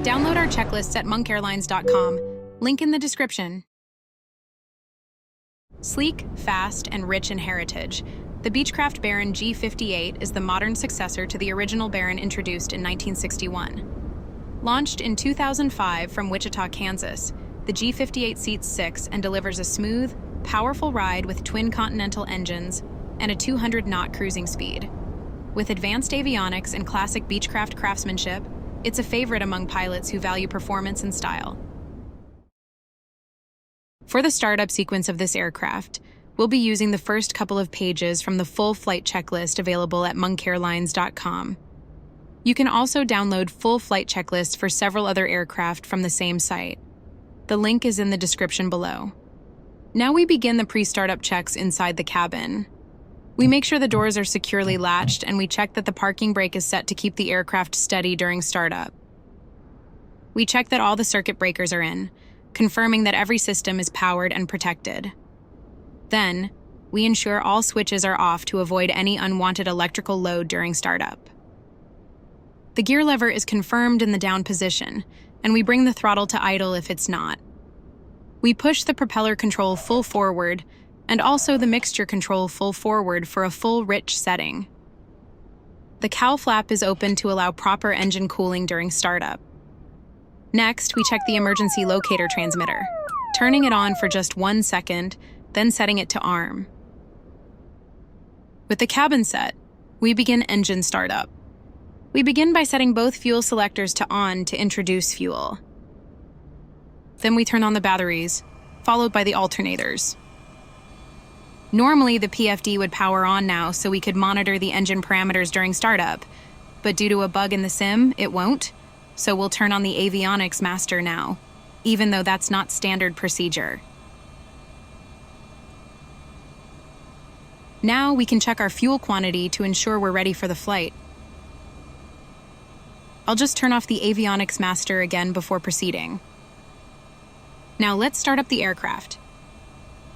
Download our checklists at monkairlines.com, link in the description. Sleek, fast, and rich in heritage, the Beechcraft Baron G58 is the modern successor to the original Baron introduced in 1961. Launched in 2005 from Wichita, Kansas, the G58 seats 6 and delivers a smooth, powerful ride with twin Continental engines and a 200-knot cruising speed. With advanced avionics and classic Beechcraft craftsmanship, it's a favorite among pilots who value performance and style. For the startup sequence of this aircraft, we'll be using the first couple of pages from the full flight checklist available at monkairlines.com. You can also download full flight checklists for several other aircraft from the same site. The link is in the description below. Now we begin the pre-startup checks inside the cabin. We make sure the doors are securely latched and we check that the parking brake is set to keep the aircraft steady during startup. We check that all the circuit breakers are in, confirming that every system is powered and protected. Then, we ensure all switches are off to avoid any unwanted electrical load during startup. The gear lever is confirmed in the down position, and we bring the throttle to idle if it's not. We push the propeller control full forward, and also the mixture control full forward for a full rich setting. The cowl flap is open to allow proper engine cooling during startup. Next, we check the emergency locator transmitter, turning it on for just 1 second, then setting it to arm. With the cabin set, we begin engine startup. We begin by setting both fuel selectors to on to introduce fuel. Then we turn on the batteries, followed by the alternators. Normally, the PFD would power on now so we could monitor the engine parameters during startup, but due to a bug in the sim, it won't, so we'll turn on the avionics master now, even though that's not standard procedure. Now we can check our fuel quantity to ensure we're ready for the flight. I'll just turn off the avionics master again before proceeding. Now let's start up the aircraft.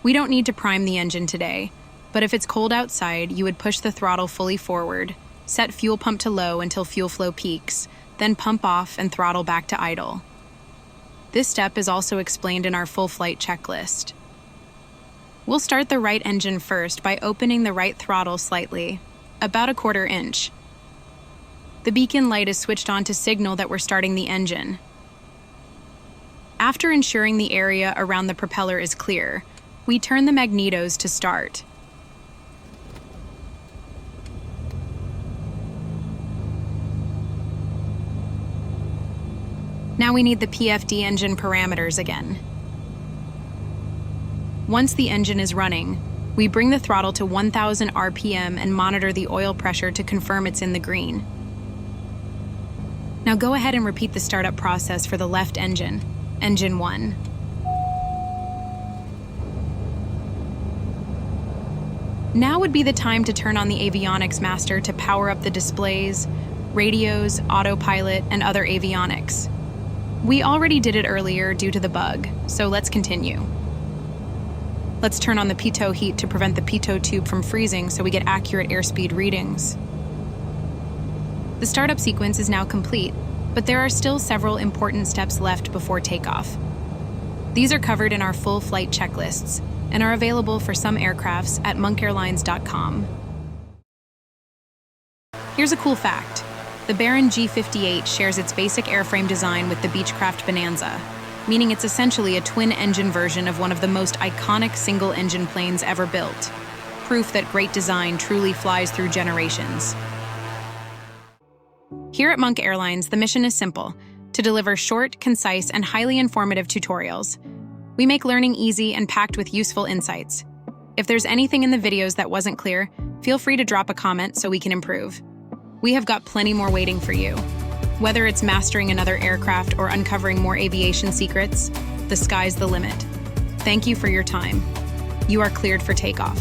We don't need to prime the engine today, but if it's cold outside, you would push the throttle fully forward, set fuel pump to low until fuel flow peaks, then pump off and throttle back to idle. This step is also explained in our full flight checklist. We'll start the right engine first by opening the right throttle slightly, about 1/4 inch. The beacon light is switched on to signal that we're starting the engine. After ensuring the area around the propeller is clear, we turn the magnetos to start. Now we need the PFD engine parameters again. Once the engine is running, we bring the throttle to 1000 RPM and monitor the oil pressure to confirm it's in the green. Now go ahead and repeat the startup process for the left engine, engine 1. Now would be the time to turn on the avionics master to power up the displays, radios, autopilot, and other avionics. We already did it earlier due to the bug, so let's continue. Let's turn on the pitot heat to prevent the pitot tube from freezing so we get accurate airspeed readings. The startup sequence is now complete, but there are still several important steps left before takeoff. These are covered in our full flight checklists and are available for some aircrafts at monkairlines.com. Here's a cool fact. The Baron G58 shares its basic airframe design with the Beechcraft Bonanza, meaning it's essentially a twin-engine version of one of the most iconic single-engine planes ever built. Proof that great design truly flies through generations. Here at Monk Airlines, the mission is simple: to deliver short, concise, and highly informative tutorials. We make learning easy and packed with useful insights. If there's anything in the videos that wasn't clear, feel free to drop a comment so we can improve. We have got plenty more waiting for you. Whether it's mastering another aircraft or uncovering more aviation secrets, the sky's the limit. Thank you for your time. You are cleared for takeoff.